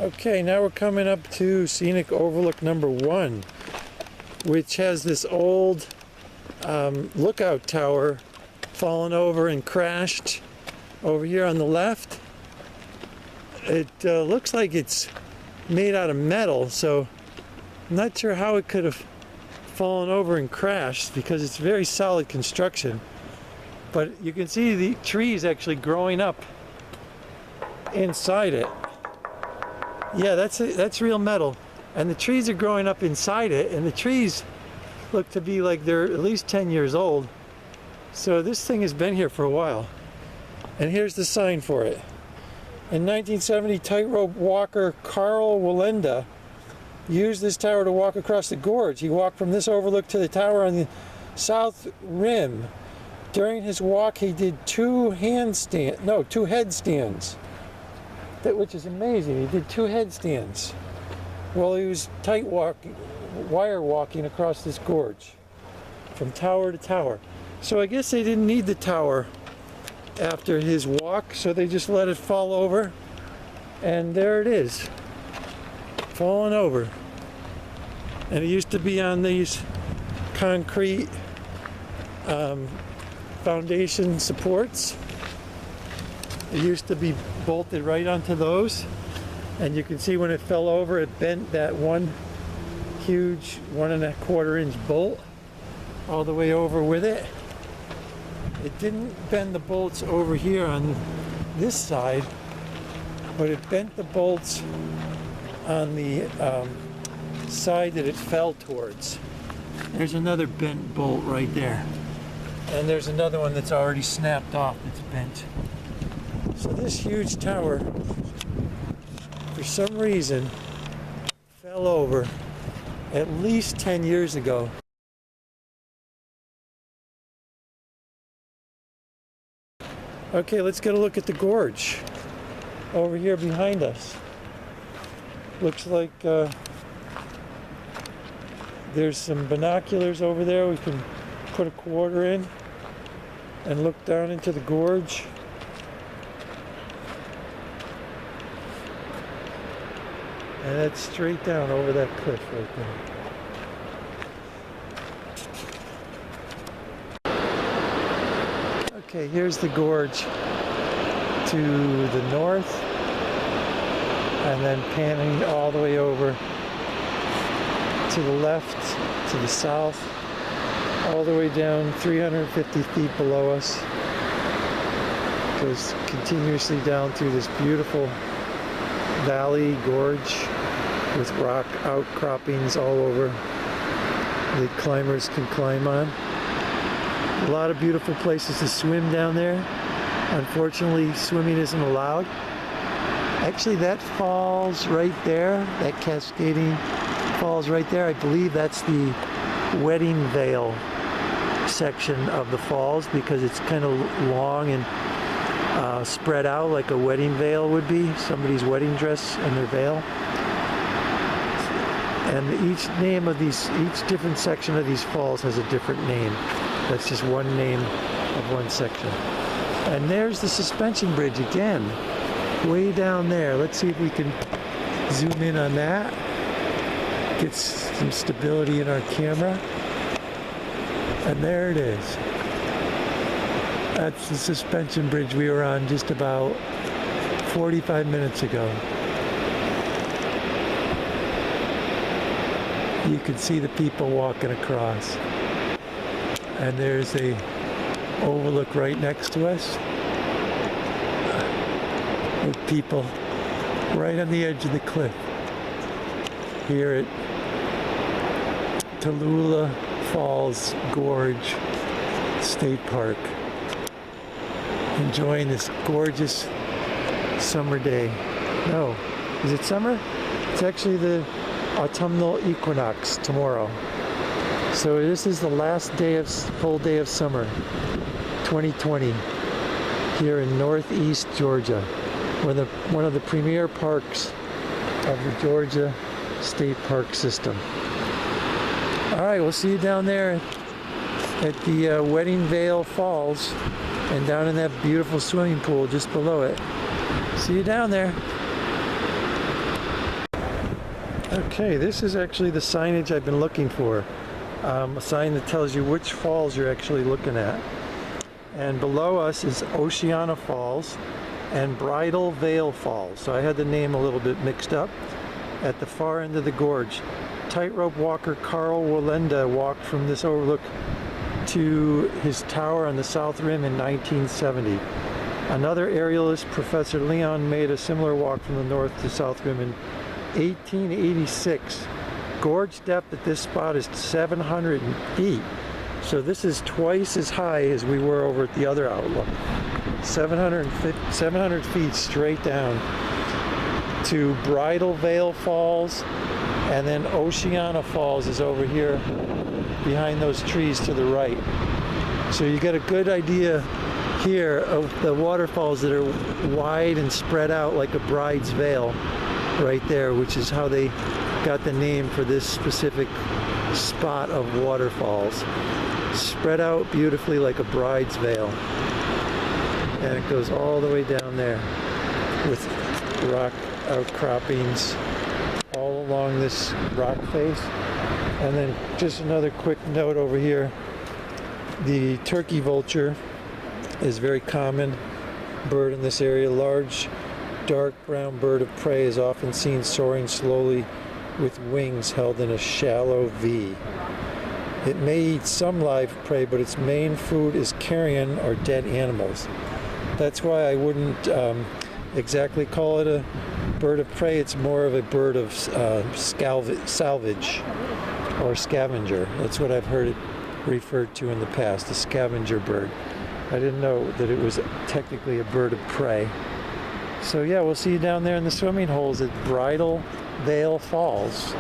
Okay, now we're coming up to Scenic Overlook number 1, which has this old lookout tower fallen over and crashed over here on the left. It looks like it's made out of metal, so I'm not sure how it could have fallen over and crashed because it's very solid construction. But you can see the trees actually growing up inside it. Yeah, that's real metal, and the trees are growing up inside it, and the trees look to be like they're at least 10 years old. So this thing has been here for a while. And here's the sign for it. In 1970, tightrope walker Carl Walenda used this tower to walk across the gorge. He walked from this overlook to the tower on the south rim. During his walk, he did two headstands. Which is amazing. He did 2 headstands while he was wire walking across this gorge from tower to tower. So I guess they didn't need the tower after his walk, so they just let it fall over, and there it is, falling over. And it used to be on these concrete foundation supports. It used to be bolted right onto those, and you can see when it fell over it bent that one huge 1¼ inch bolt all the way over with it. It didn't bend the bolts over here on this side, but it bent the bolts on the side that it fell towards. There's another bent bolt right there, and there's another one that's already snapped off that's bent. So this huge tower, for some reason, fell over at least 10 years ago. Okay, let's get a look at the gorge over here behind us. Looks like there's some binoculars over there. We can put a quarter in and look down into the gorge. And that's straight down over that cliff right there. Okay, here's the gorge to the north, and then panning all the way over to the left, to the south, all the way down 350 feet below us. Goes continuously down through this beautiful valley gorge with rock outcroppings all over that climbers can climb on. A lot of beautiful places to swim down there. Unfortunately, swimming isn't allowed. Actually, that falls right there, that cascading falls right there. I believe that's the wedding veil section of the falls because it's kind of long and spread out like a wedding veil would be, somebody's wedding dress and their veil. And each different section of these falls has a different name. That's just one name of one section. And there's the suspension bridge again, way down there. Let's see if we can zoom in on that. Get some stability in our camera. And there it is. That's the suspension bridge we were on just about 45 minutes ago. You can see the people walking across. And there's a overlook right next to us with people right on the edge of the cliff here at Tallulah Falls Gorge State Park, enjoying this gorgeous summer day. No, is it summer? It's actually the autumnal equinox tomorrow. So this is the last full day of summer, 2020, here in northeast Georgia, one of the premier parks of the Georgia State Park system. All right, we'll see you down there at the Wedding Vale Falls and down in that beautiful swimming pool just below it. See you down there. Okay, this is actually the signage I've been looking for. A sign that tells you which falls you're actually looking at. And below us is Oceana Falls and Bridal Veil Falls. So I had the name a little bit mixed up. At the far end of the gorge, tightrope walker Carl Walenda walked from this overlook to his tower on the south rim in 1970. Another aerialist, Professor Leon, made a similar walk from the north to south rim in 1886. Gorge depth at this spot is 700 feet. So this is twice as high as we were over at the other outlook. 700 feet straight down to Bridal Veil Falls, and then Oceana Falls is over here behind those trees to the right. So you get a good idea here of the waterfalls that are wide and spread out like a bride's veil right there, which is how they got the name for this specific spot of waterfalls. Spread out beautifully like a bride's veil. And it goes all the way down there with rock outcroppings all along this rock face. And then just another quick note over here. The turkey vulture is a very common bird in this area. Large dark brown bird of prey is often seen soaring slowly with wings held in a shallow V. It may eat some live prey, but its main food is carrion or dead animals. That's why I wouldn't exactly call it a bird of prey. It's more of a bird of salvage or scavenger. That's what I've heard it referred to in the past, a scavenger bird. I didn't know that it was technically a bird of prey. So yeah, we'll see you down there in the swimming holes at Bridal Veil Falls.